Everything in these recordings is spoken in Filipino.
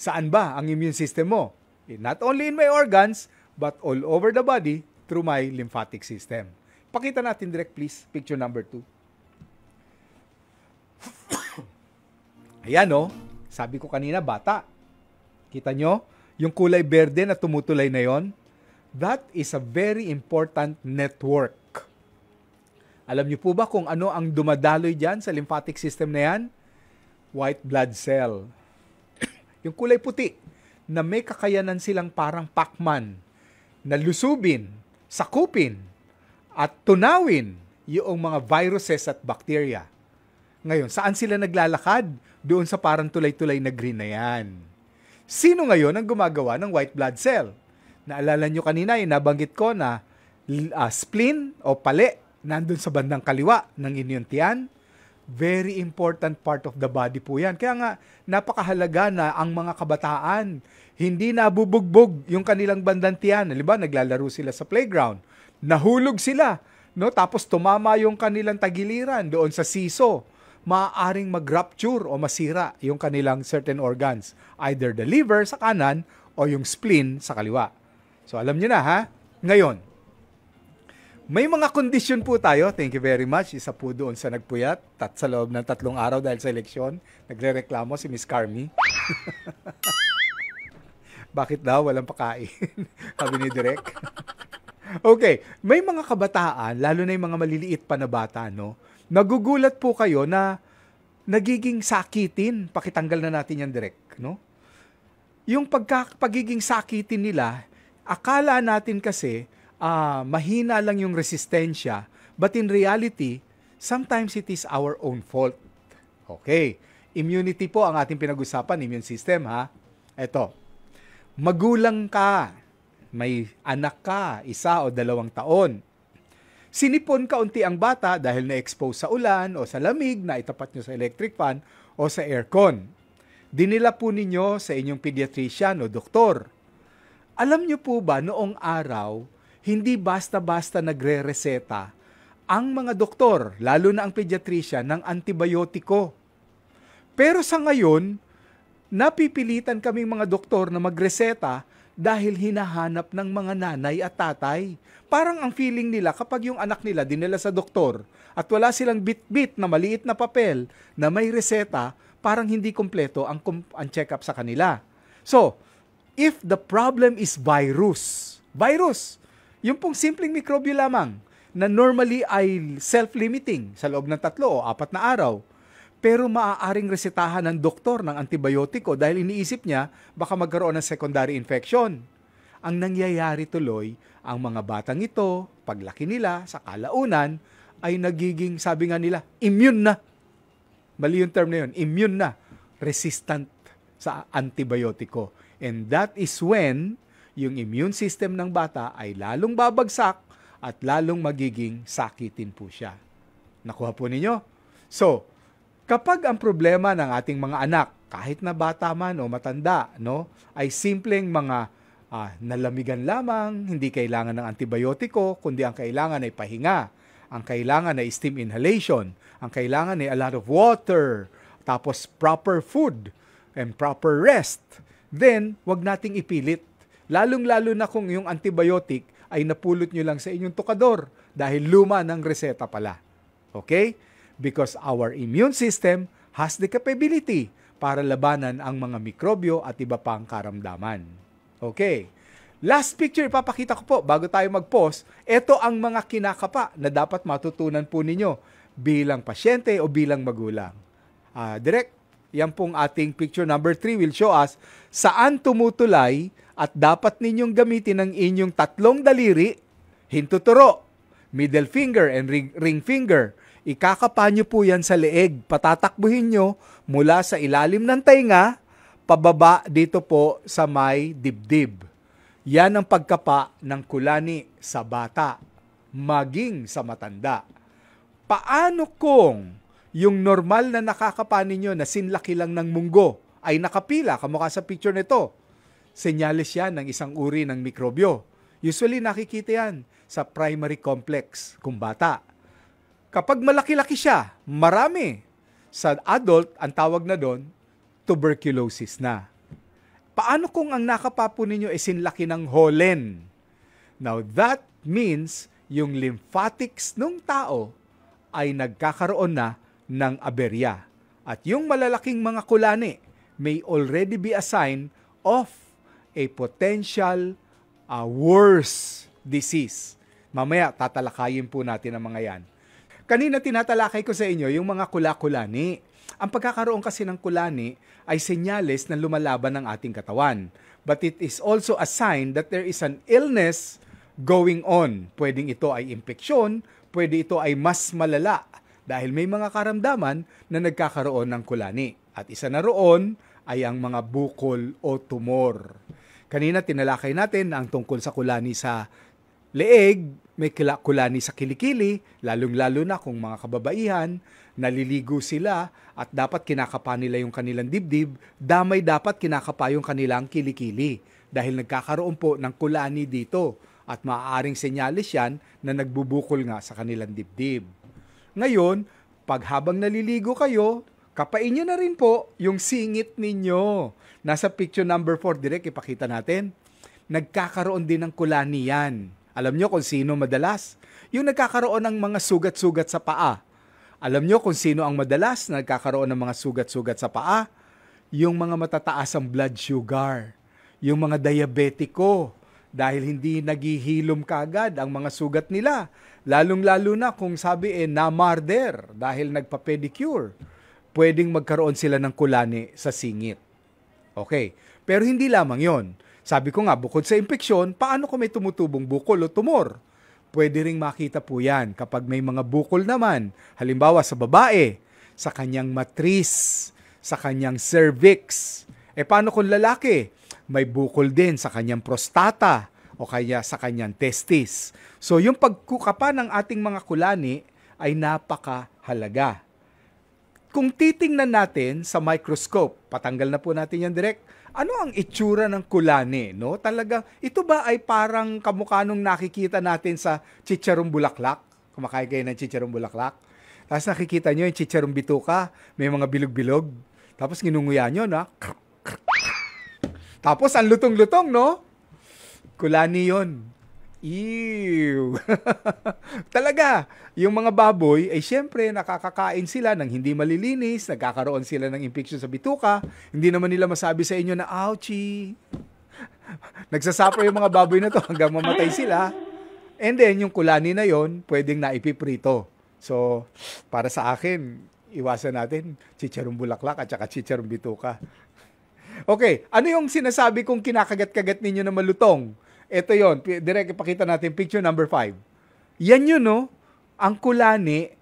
Saan ba ang immune system mo? Not only in my organs, but all over the body through my lymphatic system. Pakita natin direct please, picture number 2. Ayan o, sabi ko kanina, bata. Kita nyo? Yung kulay berde na tumutulay na yon, that is a very important network. Alam niyo po ba kung ano ang dumadaloy dyan sa lymphatic system na yan? White blood cell. Yung kulay puti, na may kakayanan silang parang Pac-Man, na lusubin, sakupin, at tunawin yung mga viruses at bacteria. Ngayon, saan sila naglalakad? Doon sa parang tulay-tulay na green na yan. Sino ngayon ang gumagawa ng white blood cell? Naalala nyo kanina, nabanggit ko na spleen o pale, nandun sa bandang kaliwa ng inyong tiyan. Very important part of the body po yan. Kaya nga, napakahalaga na ang mga kabataan, hindi nabubugbog yung kanilang bandang tiyan. Halimbawa, naglalaro sila sa playground. Nahulog sila. No? Tapos tumama yung kanilang tagiliran doon sa siso. Maaaring mag-rupture o masira yung kanilang certain organs. Either the liver sa kanan o yung spleen sa kaliwa. So alam nyo na ha. Ngayon, may mga kondisyon po tayo. Thank you very much. Isa po doon sa nagpuyat. Sa loob ng 3 araw dahil sa eleksyon. Nagre-reklamo si Miss Carmi. Bakit daw? Walang pakain. Sabi ni Direk. Okay. May mga kabataan, lalo na yung mga maliliit pa na bata, no? Nagugulat po kayo na nagiging sakitin. Pakitanggal na natin yan, Direk, no? Yung pagiging sakitin nila, akala natin kasi mahina lang yung resistensya, but in reality, sometimes it is our own fault. Okay. Immunity po ang ating pinag-usapan, immune system ha. Eto, magulang ka, may anak ka, 1 o 2 taon. Sinipon kaunti ang bata dahil na-expose sa ulan o sa lamig na itapat nyo sa electric fan o sa aircon. Dinila po ninyo sa inyong pediatrician o doktor. Alam nyo po ba noong araw, hindi basta-basta nagre-reseta ang mga doktor, lalo na ang pediatrician, ng antibiotiko. Pero sa ngayon, napipilitan kaming mga doktor na magreseta dahil hinahanap ng mga nanay at tatay. Parang ang feeling nila kapag yung anak nila dinala sa doktor at wala silang bit-bit na maliit na papel na may reseta, parang hindi kompleto ang check-up sa kanila. So, if the problem is virus, yung pong simpleng mikrobyo lamang na normally ay self-limiting sa loob ng 3 o 4 na araw, pero maaaring resetahan ng doktor ng antibiotiko dahil iniisip niya baka magkaroon ng secondary infection. Ang nangyayari tuloy, ang mga batang ito, paglaki nila sa kalaunan, ay nagiging, sabi nga nila, immune na. Mali yung term na yun, immune na. Resistant sa antibiotiko. And that is when yung immune system ng bata ay lalong babagsak at lalong magiging sakitin po siya. Nakuha po ninyo? So, kapag ang problema ng ating mga anak, kahit na bata man o matanda, no, ay simpleng mga nalamigan lamang, hindi kailangan ng antibiotiko, kundi ang kailangan ay pahinga, ang kailangan ay steam inhalation, ang kailangan ay a lot of water, tapos proper food and proper rest, then wag nating ipilit. Lalong-lalo na kung yung antibiotic ay napulot nyo lang sa inyong tukador dahil luma ng reseta pala. Okay? Because our immune system has the capability para labanan ang mga mikrobyo at iba pang karamdaman. Okay. Last picture ipapakita ko po bago tayo mag-pause. Ito ang mga kinakapa na dapat matutunan po ninyo bilang pasyente o bilang magulang. Direct, yan pong ating picture number 3 will show us saan tumutulay at dapat ninyong gamitin ang inyong 3 daliri, hintuturo, middle finger and ring finger. Ikakapa nyo po yan sa leeg. Patatakbuhin nyo mula sa ilalim ng tainga, pababa dito po sa may dibdib. Yan ang pagkapa ng kulani sa bata, maging sa matanda. Paano kung yung normal na nakakapa ninyo na sinlaki lang ng munggo ay nakapila, kamukha sa picture nito? Senyales yan ng isang uri ng mikrobyo. Usually nakikita yan sa primary complex kung bata. Kapag malaki-laki siya, marami. Sa adult, ang tawag na doon, tuberculosis na. Paano kung ang nakapa po ninyo ay sinlaki ng holen? Now, that means yung lymphatics ng tao ay nagkakaroon na ng aberya. At yung malalaking mga kulani may already be a sign of a potential worse disease. Mamaya, tatalakayin po natin ang mga yan. Kanina tinatalakay ko sa inyo yung mga kula-kulani. Ang pagkakaroon kasi ng kulani ay senyales na lumalaban ng ating katawan. But it is also a sign that there is an illness going on. Pwedeng ito ay impeksyon, pwede ito ay mas malala dahil may mga karamdaman na nagkakaroon ng kulani. At isa na roon ay ang mga bukol o tumor. Kanina tinalakay natin ang tungkol sa kulani sa leeg, may kulani sa kilikili, lalong-lalo na kung mga kababaihan, naliligo sila at dapat kinakapa nila yung kanilang dibdib, damay dapat kinakapa yung kanilang kilikili dahil nagkakaroon po ng kulani dito at maaaring senyales yan na nagbubukol nga sa kanilang dibdib. Ngayon, pag habang naliligo kayo, kapain nyo na rin po yung singit ninyo. Nasa picture number 4, direct ipakita natin. Nagkakaroon din ng kulani yan. Alam nyo kung sino madalas? Yung nagkakaroon ng mga sugat-sugat sa paa. Alam nyo kung sino ang madalas nagkakaroon ng mga sugat-sugat sa paa? Yung mga matataas ang blood sugar. Yung mga diabetiko. Dahil hindi naghihilom kaagad ang mga sugat nila. Lalong-lalo na kung sabi na-marder dahil nagpa-pedicure. Pwedeng magkaroon sila ng kulani sa singit. Okay. Pero hindi lamang yon. Sabi ko nga, bukod sa impeksyon, paano kung may tumutubong bukol o tumor? Pwede ring makita po yan kapag may mga bukol naman. Halimbawa sa babae, sa kanyang matris, sa kanyang cervix. Paano kung lalaki? May bukol din sa kanyang prostata o kaya sa kanyang testis. So yung pagkukapa ng ating mga kulani ay napakahalaga. Kung titingnan natin sa microscope, patanggal na po natin yan direct, ano ang itsura ng kulani? No? Talaga, ito ba ay parang kamukha nung nakikita natin sa chicharong bulaklak? Kumakain kayo ng chicharong bulaklak? Tapos nakikita nyo yung chicharong bituka, may mga bilog-bilog. Tapos ginunguya nyo, na? Tapos ang lutong-lutong, no? Kulani yon. Ew! Talaga, yung mga baboy, ay syempre nakakakain sila ng hindi malilinis, nagkakaroon sila ng infection sa bituka, hindi naman nila masabi sa inyo na, ouchie! Nagsasuffer yung mga baboy na to hanggang mamatay sila. And then, yung kulani na yon, pwedeng naipiprito. So, para sa akin, iwasan natin chicharong bulaklak at saka chicharong bituka. Okay, ano yung sinasabi kong kinakagat-kagat ninyo na malutong? Ito yon, direct ipakita natin picture number 5. Yan yun, no? Ang kulani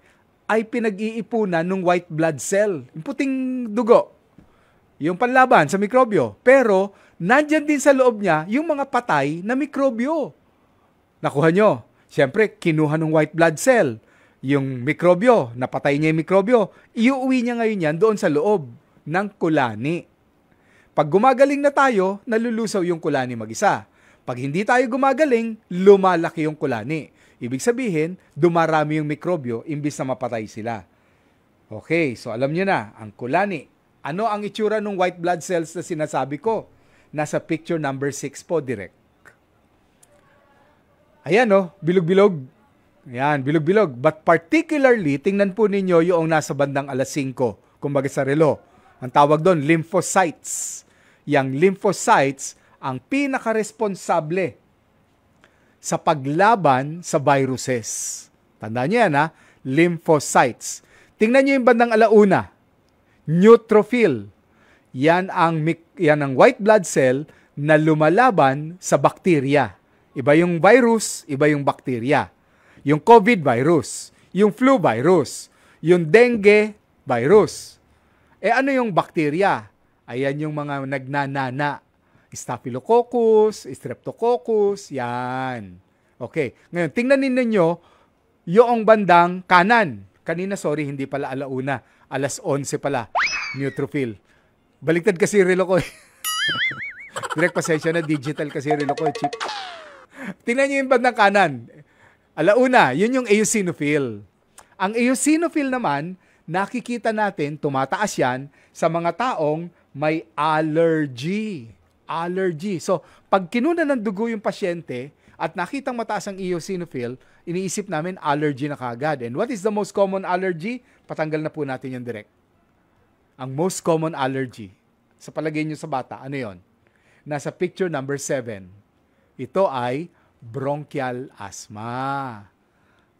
ay pinag-iipunan ng white blood cell, yung puting dugo, yung panlaban sa mikrobyo. Pero, nandyan din sa loob niya yung mga patay na mikrobyo. Nakuha nyo? Siyempre, kinuha ng white blood cell. Yung mikrobyo, napatay niya yung mikrobyo, iuwi niya ngayon yan doon sa loob ng kulani. Pag gumagaling na tayo, nalulusaw yung kulani mag-isa. Pag hindi tayo gumagaling, lumalaki yung kulani. Ibig sabihin, dumarami yung mikrobyo imbis na mapatay sila. Okay, so alam nyo na, ang kulani. Ano ang itsura ng white blood cells na sinasabi ko? Nasa picture number 6 po, direct. Ayan, no? Bilog-bilog. Ayan, bilog-bilog. But particularly, tingnan po ninyo yung nasa bandang alas 5, kumbaga sa relo. Ang tawag doon, lymphocytes. Yang lymphocytes, ang pinaka-responsable sa paglaban sa viruses. Tandaan niyo yan, ha? Lymphocytes. Tingnan niyo yung bandang alauna. Neutrophil. Yan ang white blood cell na lumalaban sa bakterya. Iba yung virus, iba yung bakterya. Yung COVID virus, yung flu virus, yung dengue virus. Ano yung bakterya? Ayan yung mga nagnanana. Staphylococcus, Streptococcus, yan. Okay. Ngayon, tingnan ninyo yung bandang kanan. Kanina, sorry, hindi pala alauna. Alas 11 pala. Neutrophil. Baliktad kasi relo ko. Direct pasensya na, digital kasi relo ko. Cheap. Tingnan nyo yung bandang kanan. Alauna, yun yung eosinophil. Ang eosinophil naman, nakikita natin, tumataas yan sa mga taong may allergy. allergy. So, pag kinuna ng dugo yung pasyente at nakitang mataas ang eosinophil, iniisip namin allergy na kagad. And what is the most common allergy? Patanggal na po natin yung direct. Ang most common allergy, sa palagay nyo sa bata, ano yon? Nasa picture number 7. Ito ay bronchial asthma.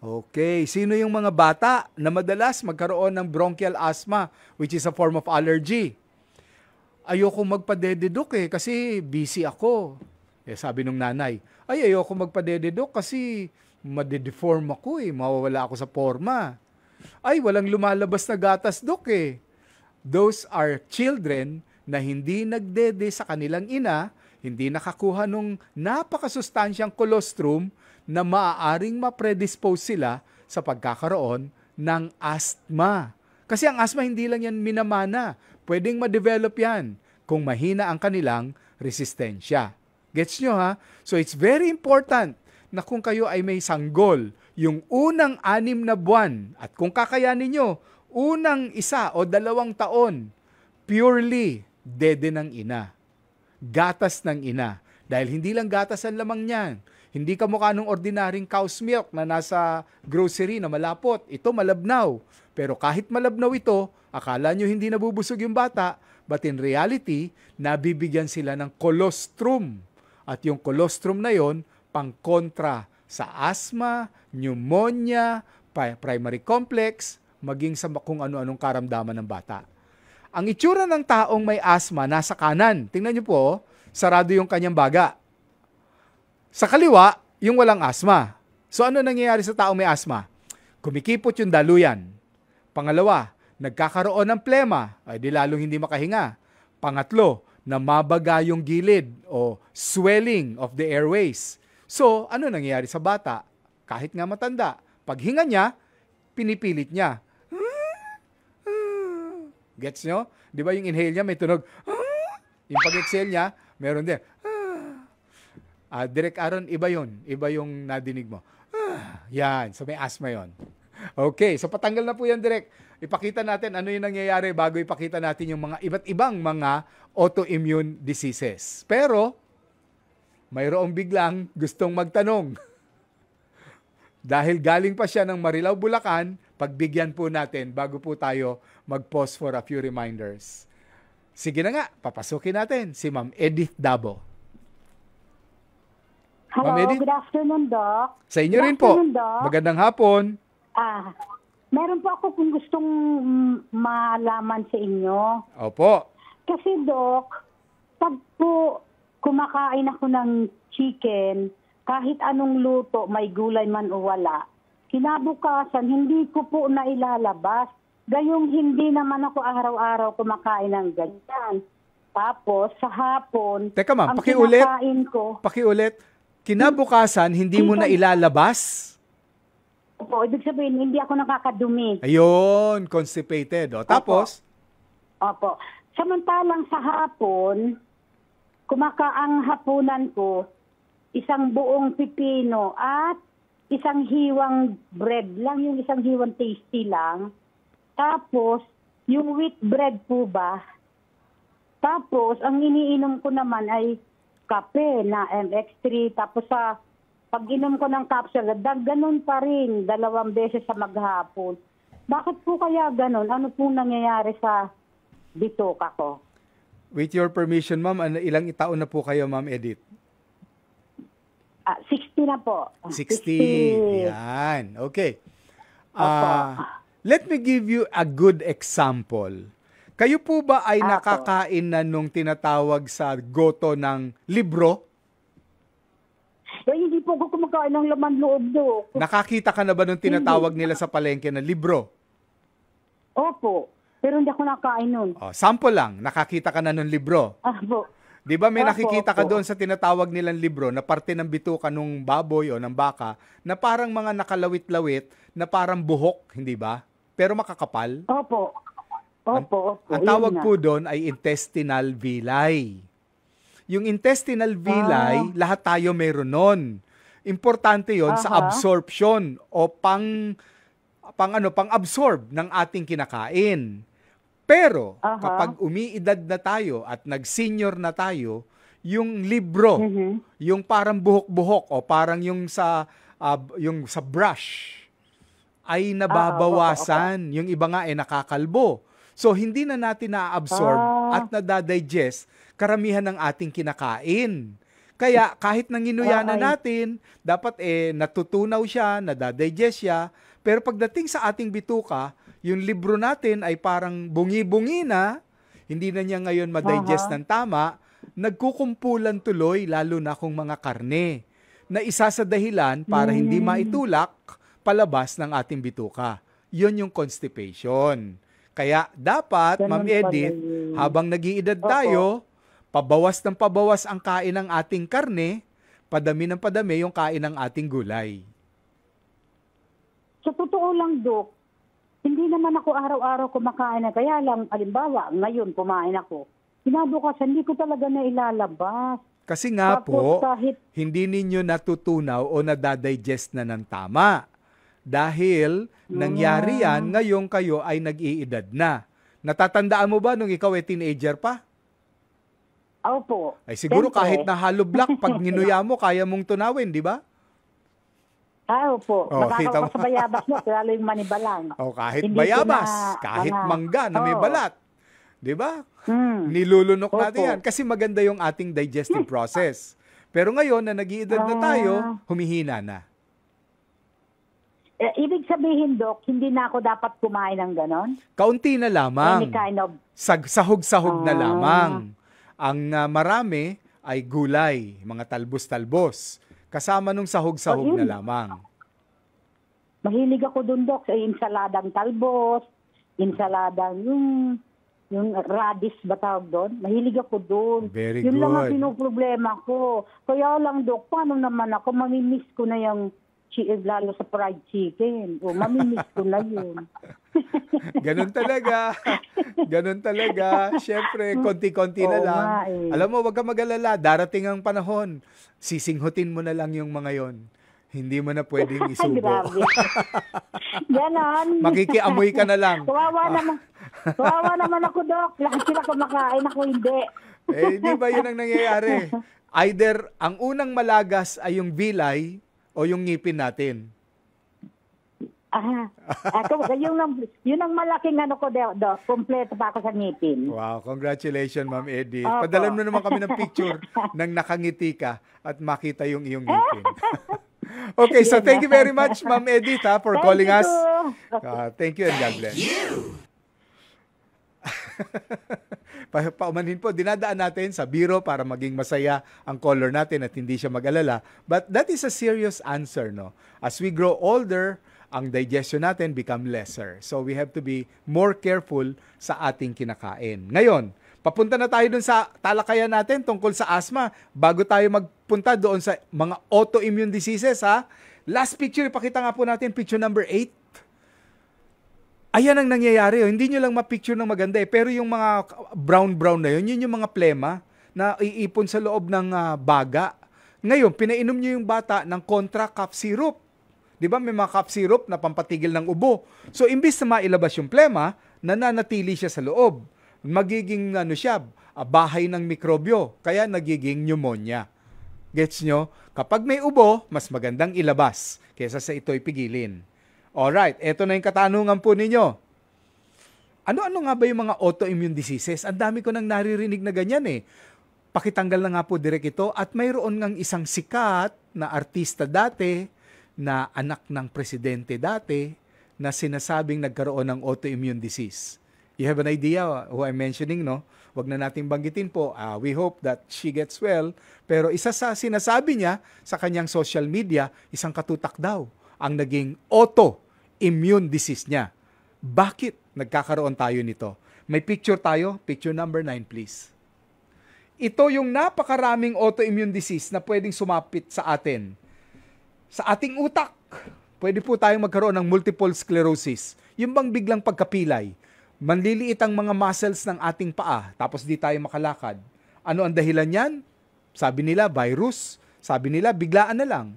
Okay, sino yung mga bata na madalas magkaroon ng bronchial asthma, which is a form of allergy? Ayoko magpadededok kasi busy ako. Sabi nung nanay, ayoko magpadededok kasi madedeform ako mawawala ako sa forma. Walang lumalabas na gatas, dok Those are children na hindi nagdede sa kanilang ina, hindi nakakuha nung napakasustansyang colostrum na maaaring ma-predispose sila sa pagkakaroon ng asthma. Kasi ang asthma hindi lang yan minamana. Pwedeng ma-develop yan kung mahina ang kanilang resistensya. Gets nyo ha? So it's very important na kung kayo ay may sanggol, yung unang 6 na buwan, at kung kakayanin nyo, unang 1 o 2 taon, purely dede ng ina. Gatas ng ina. Dahil hindi lang gatas ang lamang niyan. Hindi ka mukha ng ordinaryong cow's milk na nasa grocery na malapot. Ito malabnaw. Pero kahit malabnaw ito, akala nyo hindi nabubusog yung bata, but in reality, nabibigyan sila ng colostrum. At yung colostrum na yon, pangkontra sa asthma, pneumonia, primary complex, maging sa kung ano-anong karamdaman ng bata. Ang itsura ng taong may asthma nasa kanan. Tingnan nyo po, sarado yung kanyang baga. Sa kaliwa, yung walang asthma. So ano nangyayari sa taong may asthma? Kumikipot yung daluyan. Pangalawa, nagkakaroon ng plema, ay di lalong hindi makahinga. Pangatlo, namabaga yung gilid o swelling of the airways. So ano nangyayari sa bata? Kahit nga matanda, paghinga niya, pinipilit niya. Gets nyo? Di ba yung inhale niya may tunog? Yung pag-exhale niya, meron din. Direct Aaron, iba yun. Iba yung nadinig mo. Yan. So may asthma yon. Okay. So patanggal na po yan, Direct. Ipakita natin ano yung nangyayari bago ipakita natin yung mga iba't ibang mga autoimmune diseases. Pero, mayroong biglang gustong magtanong. Dahil galing pa siya ng Marilao, Bulacan, pagbigyan po natin bago po tayo mag-pause for a few reminders. Sige na nga, papasukin natin si Ma'am Edith Dabo. Hello, good afternoon, Doc. Sa inyo rin po. Doc. Magandang hapon. Meron po ako kung gustong malaman sa inyo. Opo. Kasi, Doc, pag po kumakain ako ng chicken, kahit anong luto, may gulay man o wala, kinabukasan, hindi ko po nailalabas. Gayong hindi naman ako araw-araw kumakain ng ganyan. Tapos, sa hapon, Teka ma'am, ang kinakain ko... Pakiulit. Kinabukasan, hindi mo na ilalabas? Opo, ibig sabihin, hindi ako nakakadumi. Ayun, constipated. O, tapos? Opo. Samantalang sa hapon, kumakaang hapunan ko, isang buong pipino at isang hiwang bread lang, yung isang hiwang tasty lang. Tapos, yung wheat bread po ba? Tapos, ang iniinom ko naman ay kape na MX3. Tapos sa pag-inom ko ng capsule, ganun pa rin, 2 beses sa maghapon. Bakit po kaya ganun? Ano po nangyayari sa bituka ko? With your permission, ma'am, ilang taon na po kayo, Ma'am Edith? 60 na po. 60. Yan. Okay. Let me give you a good example. Kayo po ba ay nakakain na nung tinatawag sa goto ng libro? Hindi po ako kumakain ng laman loob do. Nakakita ka na ba nung tinatawag nila sa palengke na libro? Opo. Pero hindi ako nakain nun. Sample lang, nakakita ka na nung libro. Opo. Di ba may nakikita ka doon sa tinatawag nilang libro na parte ng bituka ng baboy o ng baka na parang mga nakalawit-lawit na parang buhok, hindi ba? Pero makakapal. Opo. Opo. Ang tawag po doon ay intestinal villi. Yung intestinal villi, lahat tayo mayroon nun. Importante yon sa absorption o pang-absorb ng ating kinakain. Pero kapag umiidad na tayo at nag-senior na tayo, yung libro, Mhm. yung parang buhok-buhok o parang yung sa brush ay Opo. nababawasan. Yung iba nga ay nakakalbo. So, hindi na natin na-absorb at Ah, nadadigest karamihan ng ating kinakain. Kaya kahit nanginuya na okay. natin, dapat natutunaw siya, nadadigest siya. Pero pagdating sa ating bituka, yung libro natin ay parang bungi-bungi na, hindi na niya ngayon madigest Aha. ng tama, nagkukumpulan tuloy, lalo na kung mga karne, na isa sa dahilan para hindi Hmm. maitulak palabas ng ating bituka. Yun yung constipation. Kaya dapat, Ma'am Ganun pala Edith, yun. habang nag-iedad Opo. tayo, pabawas ng pabawas ang kain ng ating karne, padami ng padami yung kain ng ating gulay. Sa totoo lang, Dok, hindi naman ako araw-araw kumakain na. Kaya lang, alimbawa, ngayon kumain ako. Kinabukasan, hindi ko talaga na ilalabas. Kasi nga Tapos po, kahit, hindi ninyo natutunaw o nadadigest na ng tama. Dahil nangyari yan, ah, ngayong kayo ay nag-iedad na. Natatandaan mo ba nung ikaw ay teenager pa? opo, Ay siguro kahit siyempre, na hollow block, pag ninuya mo, kaya mong tunawin, di ba? opo, Oh, matakaw kita ka mo. sa bayabas mo, lalo yung manibalang. O kahit Hindi ko na, bayabas, kahit mangga na may Oo. balat. Di ba? Hmm, Nilulunok natin yan opo. kasi maganda yung ating digestive process. Pero ngayon na nag-iedad na tayo, Ah, humihina na. ibig sabihin, Dok, hindi na ako dapat kumain ng ganon? Kaunti na Any lamang. kind of, Sahog-sahog na ah, lamang. Ang marami ay gulay, mga talbos-talbos. Kasama nung sahog-sahog na yun. lamang. Mahilig ako dun, Dok, sa insaladang talbos, insaladang yung radish ba tawag doon? Mahilig ako doon. Very Yun lang ang good. pinoproblema ko. Kaya lang, Dok, paano naman ako? Mamimiss ko na yung lalo sa fried chicken. O, mamimiss ko na yun. Ganun talaga. Ganun talaga. Siyempre, konti-konti na Oo lang. nga eh. Alam mo, wag kang mag-alala. Darating ang panahon. Sisinghutin mo na lang yung mga yon. Hindi mo na pwedeng isubo. Grabe. Ganon. Makikiamoy ka na lang. Kawawa naman ako, Dok. Lahat sila kumakain, ako hindi. Hindi ba yun ang nangyayari? Either ang unang malagas ay yung vilay o yung ngipin natin. Ako, yun ang malaking ano ko, Dok. Kompleto pa ako sa ngipin. Wow, congratulations, Ma'am Edith. Opo. Padalan mo naman kami ng picture ng nakangiti ka at makita yung iyong ngipin. Okay, so thank you very much, Ma'am Edith, for Thank calling you us. too. Thank you and God bless. Paumanhin po, dinadaan natin sa biro para maging masaya ang caller natin at hindi siya mag-alala. But that is a serious answer, no? As we grow older, ang digestion natin become lesser. So we have to be more careful sa ating kinakain. Ngayon, papunta na tayo dun sa talakayan natin tungkol sa asthma. Bago tayo magpunta doon sa mga autoimmune diseases, ha? Last picture, ipakita nga po natin, picture number 8. Ayan ang nangyayari. Hindi nyo lang ma-picture ng maganda eh. Pero yung mga brown-brown na yun yung mga plema na iipon sa loob ng baga. Ngayon, pinainom nyo yung bata ng contra cough syrup. Di ba may mga cough syrup na pampatigil ng ubo. So, imbis na mailabas yung plema, nananatili siya sa loob. Magiging bahay ng mikrobyo. Kaya nagiging pneumonia. Gets nyo? Kapag may ubo, mas magandang ilabas kaysa sa ito'y pigilin. Alright, eto na yung katanungan po ninyo. Ano-ano nga ba yung mga autoimmune diseases? Ang dami ko nang naririnig na ganyan eh. Pakitanggal na nga po direct ito at mayroon ngang isang sikat na artista dati, na anak ng presidente dati, na sinasabing nagkaroon ng autoimmune disease. You have an idea who I'm mentioning, no? Wag na nating banggitin po. We hope that she gets well. Pero isa sa sinasabi niya sa kanyang social media, isang katutak daw ang naging autoimmune disease niya. Bakit nagkakaroon tayo nito? May picture tayo. Picture number 9, please. Ito yung napakaraming autoimmune disease na pwedeng sumapit sa atin. Sa ating utak, pwede po tayong magkaroon ng multiple sclerosis. Yung bang biglang pagkapilay. Manliliit ang mga muscles ng ating paa, tapos di tayo makalakad. Ano ang dahilan yan? Sabi nila, virus. Sabi nila, biglaan na lang.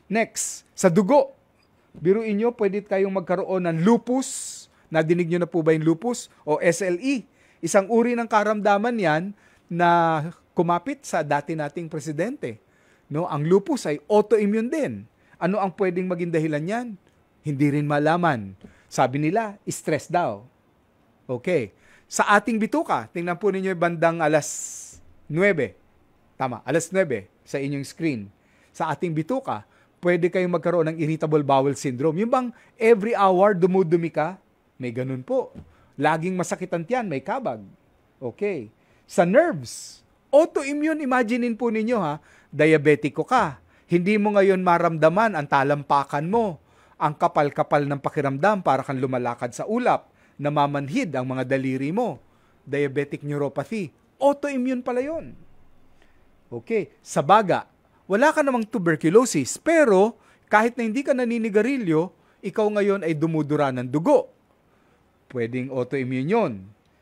Next, sa dugo. Biruin nyo, pwede kayong magkaroon ng lupus. Nadinig nyo na po ba yung lupus? O SLE. Isang uri ng karamdaman yan na kumapit sa dati nating presidente. No, ang lupus ay autoimmune din. Ano ang pwedeng maging dahilan niyan? Hindi rin malaman. Sabi nila, stress daw. Okay. Sa ating bituka, tingnan po ninyo yung bandang alas 9. Tama, alas 9 sa inyong screen. Sa ating bituka, pwede kayong magkaroon ng irritable bowel syndrome. Yung bang every hour dumudumi ka? May ganun po. Laging masakit ang tiyan, may kabag. Okay. Sa nerves, autoimmune, imaginein po ninyo ha, diabetiko ka. Hindi mo ngayon maramdaman ang talampakan mo. Ang kapal-kapal ng pakiramdam para kang lumalakad sa ulap. Namamanhid ang mga daliri mo. Diabetic neuropathy. Autoimmune pala yun. Okay. Sa baga, wala ka namang tuberculosis, pero kahit na hindi ka naninigarilyo, ikaw ngayon ay dumudura ng dugo. Pwedeng autoimmune yun.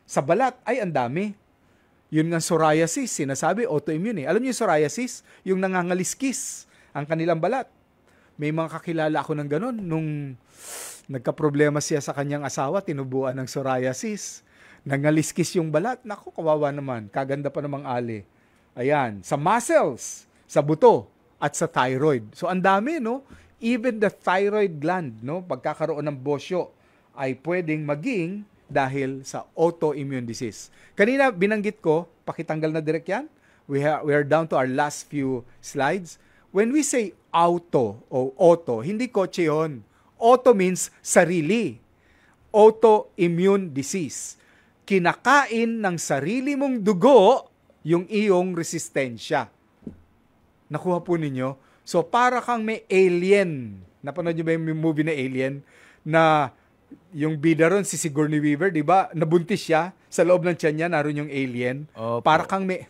Sa balat, ay ang dami. Yun nga psoriasis, sinasabi autoimmune eh. Alam niyo yung psoriasis? Yung nangangaliskis ang kanilang balat. May mga kakilala ako ng ganun. Nung nagka-problema siya sa kanyang asawa, tinubuan ng psoriasis. Nangaliskis yung balat. Naku, kawawa naman. Kaganda pa namang ali. Ayan, sa muscles, sa buto, at sa thyroid. So, ang dami, no? Even the thyroid gland, no? Pagkakaroon ng bosyo, ay pwedeng maging dahil sa autoimmune disease. Kanina, binanggit ko, pakitanggal na direct yan. We are down to our last few slides. When we say auto o auto, hindi kotse yun. Auto means sarili. Autoimmune disease. Kinakain ng sarili mong dugo yung iyong resistensya. Nakuha po ninyo? So, para kang may alien. Napanood nyo ba yung movie na Alien? Na yung bida ron, si Sigourney Weaver, di ba? Nabuntis siya. Sa loob ng tiyan niya, naroon yung alien. Opo. Para kang may...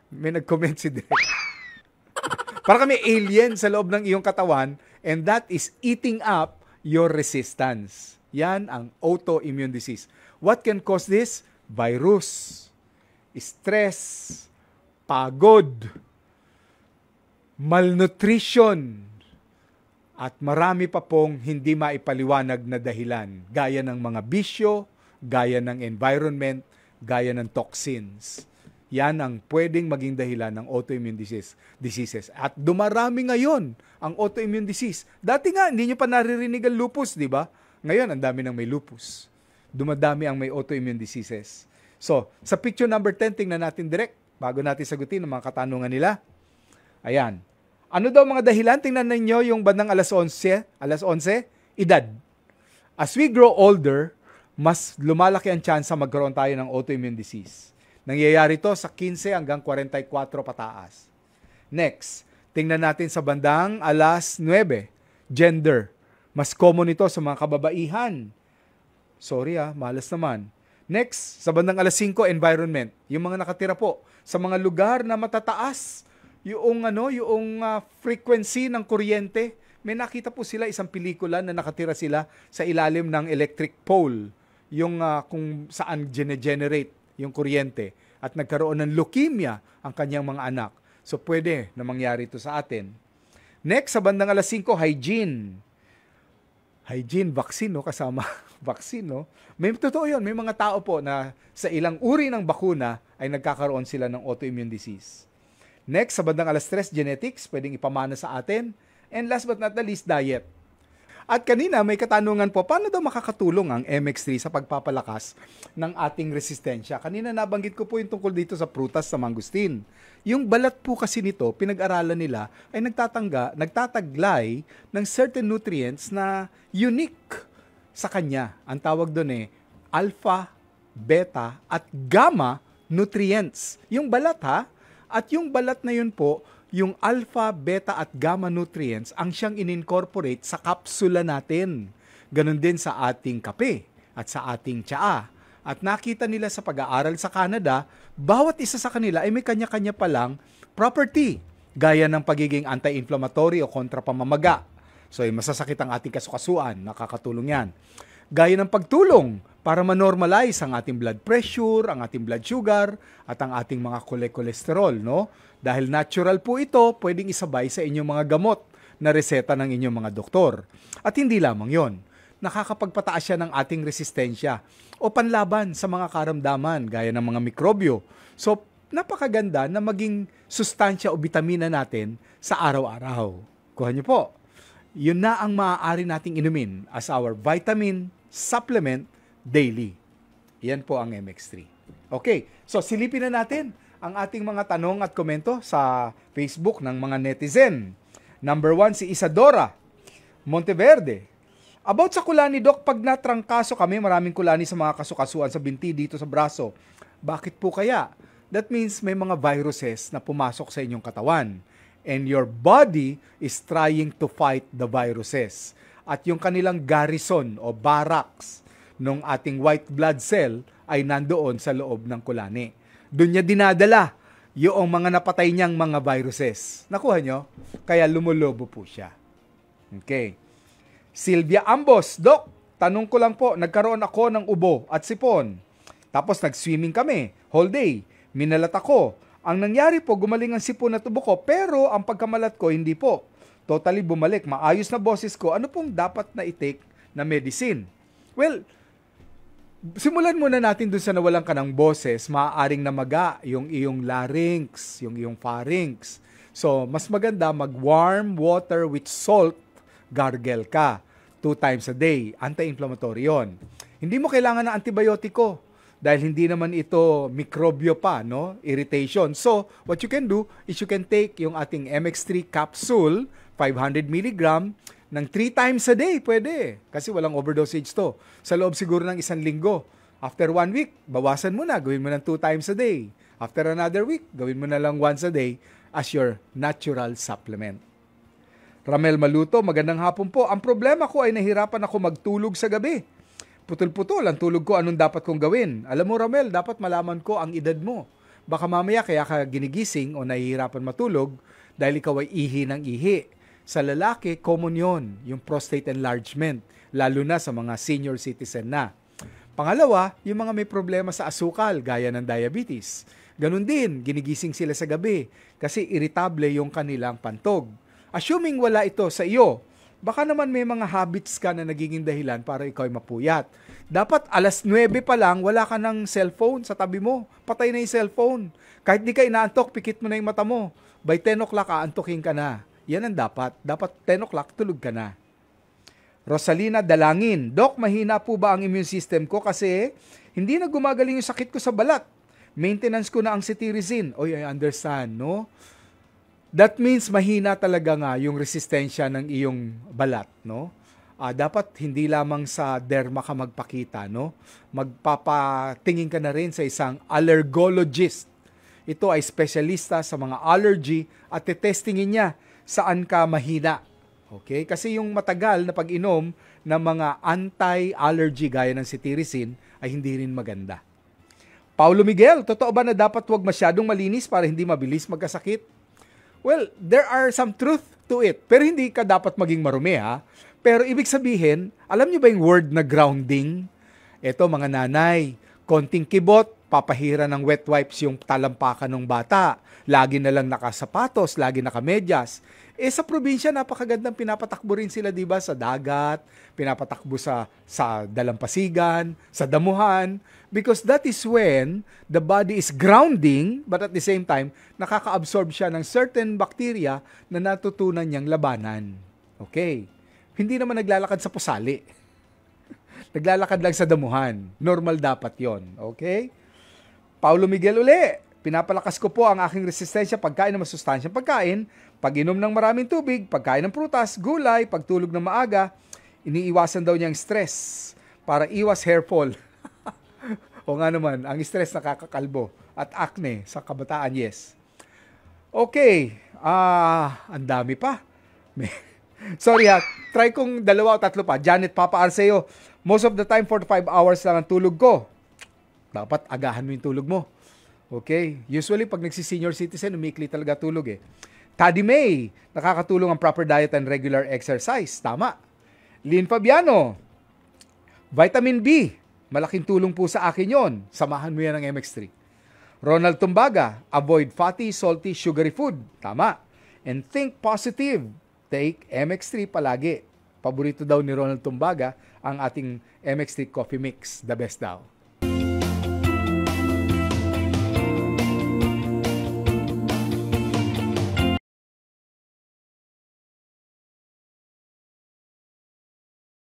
may nag-comment si Direk. Para kang may alien sa loob ng iyong katawan, and that is eating up your resistance. Yan ang autoimmune disease. What can cause this? Virus, stress, pagod, malnutrition, at marami pa pong hindi maipaliwanag na dahilan, gaya ng mga bisyo, gaya ng environment, gaya ng toxins. Yan ang pwedeng maging dahilan ng autoimmune diseases. At dumarami ngayon ang autoimmune disease. Dati nga, hindi nyo pa naririnig ang lupus, di ba? Ngayon, ang dami ng may lupus. Dumadami ang may autoimmune diseases. So, sa picture number 10, tingnan natin direct, bago natin sagutin ang mga katanungan nila. Ayan. Ano daw mga dahilan? Tingnan ninyo yung bandang alas 11, edad. As we grow older, mas lumalaki ang tsansa magkaroon tayo ng autoimmune disease. Nangyayari to sa 15 hanggang 44 pataas. Next, tingnan natin sa bandang alas 9, gender. Mas common ito sa mga kababaihan. Sorry malas naman. Next, sa bandang alas 5, environment. Yung mga nakatira po sa mga lugar na matataas, yung frequency ng kuryente. May nakita po sila isang pelikula na nakatira sila sa ilalim ng electric pole. Yung kung saan generate yung kuryente at nagkaroon ng leukemia ang kanyang mga anak. So, pwede na mangyari ito sa atin. Next, sa bandang alas 5, hygiene. Hygiene, vaccine, no? Kasama vaccine, no? May totoo yun. May mga tao po na sa ilang uri ng bakuna ay nagkakaroon sila ng autoimmune disease. Next, sa bandang alas 3, genetics, pwedeng ipamana sa atin. And last but not the least, diet. At kanina, may katanungan po, paano daw makakatulong ang MX3 sa pagpapalakas ng ating resistensya? Kanina nabanggit ko po yung tungkol dito sa prutas sa mangustin. Yung balat po kasi nito, pinag-aralan nila, ay nagtataglay ng certain nutrients na unique sa kanya. Ang tawag doon alpha, beta, at gamma nutrients. Yung balat at yung balat na yun po, yung alpha, beta at gamma nutrients ang siyang in-incorporate sa kapsula natin. Ganon din sa ating kape at sa ating tsaa. At nakita nila sa pag-aaral sa Canada, bawat isa sa kanila ay may kanya-kanya palang property, gaya ng pagiging anti-inflammatory o kontrapamamaga. So, masasakit ang ating kasukasuan, nakakatulong yan. Gaya ng pagtulong para ma-normalize ang ating blood pressure, ang ating blood sugar, at ang ating mga cholesterol, no? Dahil natural po ito, pwedeng isabay sa inyong mga gamot na reseta ng inyong mga doktor. At hindi lamang yon, nakakapagpataas siya ng ating resistensya o panlaban sa mga karamdaman gaya ng mga mikrobyo. So, napakaganda na maging sustansya o bitamina natin sa araw-araw. Kuha niyo po. Yun na ang maaari nating inumin as our vitamin supplement daily. Yan po ang MX3. Okay, so silipin na natin ang ating mga tanong at komento sa Facebook ng mga netizen. Number 1, si Isadora Monteverde. About sa kulani, Doc, pag natrangkaso kami, maraming kulani sa mga kasukasuan sa binti dito sa braso. Bakit po kaya? That means may mga viruses na pumasok sa inyong katawan. And your body is trying to fight the viruses. At yung kanilang garrison o barracks ng ating white blood cell ay nandoon sa loob ng kulani. Doon niya dinadala yung mga napatay niyang mga viruses. Nakuha nyo? Kaya lumulobo po siya. Okay. Sylvia Ambos, Doc, tanong ko lang po, nagkaroon ako ng ubo at sipon. Tapos nag-swimming kami, whole day. Minalat ako. Ang nangyari po, gumaling ang sipon at ubo ko, pero ang pagkamalat ko, hindi po. Totally bumalik. Maayos na boses ko. Ano pong dapat na i-take na medicine? Well, simulan muna natin dun sa nawalan ka ng boses, maaaring namaga yung iyong larynx, yung iyong pharynx. So, mas maganda mag-warm water with salt, gargle ka 2 times a day. Anti-inflammatory yun. Hindi mo kailangan ng antibiotiko dahil hindi naman ito mikrobyo pa, no? Irritation. So, what you can do is you can take yung ating MX3 capsule, 500 mg, ng 3 times a day, pwede. Kasi walang overdosage to. Sa loob siguro ng 1 linggo. After 1 week, bawasan mo na. Gawin mo ng 2 times a day. After another week, gawin mo na lang once a day as your natural supplement. Ramel Maluto, magandang hapon po. Ang problema ko ay nahirapan ako magtulog sa gabi. Putol-putol ang tulog ko, anong dapat kong gawin? Alam mo, Ramel, dapat malaman ko ang edad mo. Baka mamaya kaya ka ginigising o nahihirapan matulog dahil ikaw ay ihi ng ihi. Sa lalaki, common yun, yung prostate enlargement, lalo na sa mga senior citizen na. Pangalawa, yung mga may problema sa asukal, gaya ng diabetes. Ganun din, ginigising sila sa gabi kasi irritable yung kanilang pantog. Assuming wala ito sa iyo, baka naman may mga habits ka na nagiging dahilan para ikaw ay mapuyat. Dapat 9:00 pa lang, wala ka ng cellphone sa tabi mo. Patay na yung cellphone. Kahit di ka inaantok, pikit mo na yung mata mo. By 10 o'clock, aantokin ka na. Yan ang dapat. Dapat 10 o'clock, tulog ka na. Rosalina Dalangin, Doc, mahina po ba ang immune system ko kasi hindi na gumagaling yung sakit ko sa balat. Maintenance ko na ang cetirizine. Oy, I understand, no? That means mahina talaga nga yung resistensya ng iyong balat, no? Dapat hindi lamang sa derma ka magpakita, no? Magpapatingin ka na rin sa isang allergologist. Ito ay espesyalista sa mga allergy at tetestingin niya saan ka mahina. Okay? Kasi yung matagal na pag-inom ng mga anti-allergy gaya ng cetirizine ay hindi rin maganda. Paulo Miguel, totoo ba na dapat huwag masyadong malinis para hindi mabilis magkasakit? Well, there are some truth to it. Pero hindi ka dapat maging marumi, ha? Pero ibig sabihin, alam niyo ba yung word na grounding? Ito, mga nanay, konting kibot, papahira ng wet wipes yung talampakan ng bata. Lagi na lang nakasapatos, lagi nakamedyas. Sa probinsya, napakagandang pinapatakbo rin sila, di ba? Sa dagat, pinapatakbo sa dalampasigan, sa damuhan. Because that is when the body is grounding, but at the same time, nakaka-absorb siya ng certain bacteria na natutunan niyang labanan. Okay. Hindi naman naglalakad sa pusali. Naglalakad lang sa damuhan. Normal dapat yon. Okay? Paulo Miguel uli, pinapalakas ko po ang aking resistensya pagkain ng masustansyang pagkain, pag-inom ng maraming tubig, pagkain ng prutas, gulay, pagtulog ng maaga. Iniiwasan daw niya ang stress para iwas hair fall. O nga naman, ang stress nakakakalbo at acne sa kabataan, yes. Okay, ang dami pa. Sorry ha, try kong 2 o 3 pa. Janet Papa Arceo, most of the time 4 to 5 hours lang ang tulog ko. Dapat agahan mo yung tulog mo. Okay? Usually, pag nagsi-senior citizen, umikli talaga tulog eh. Tadi May, nakakatulong ang proper diet and regular exercise. Tama. Lynn Fabiano, vitamin B. Malaking tulong po sa akin yon. Samahan mo yan ng MX3. Ronald Tumbaga, avoid fatty, salty, sugary food. Tama. And think positive. Take MX3 palagi. Paborito daw ni Ronald Tumbaga ang ating MX3 coffee mix. The best daw.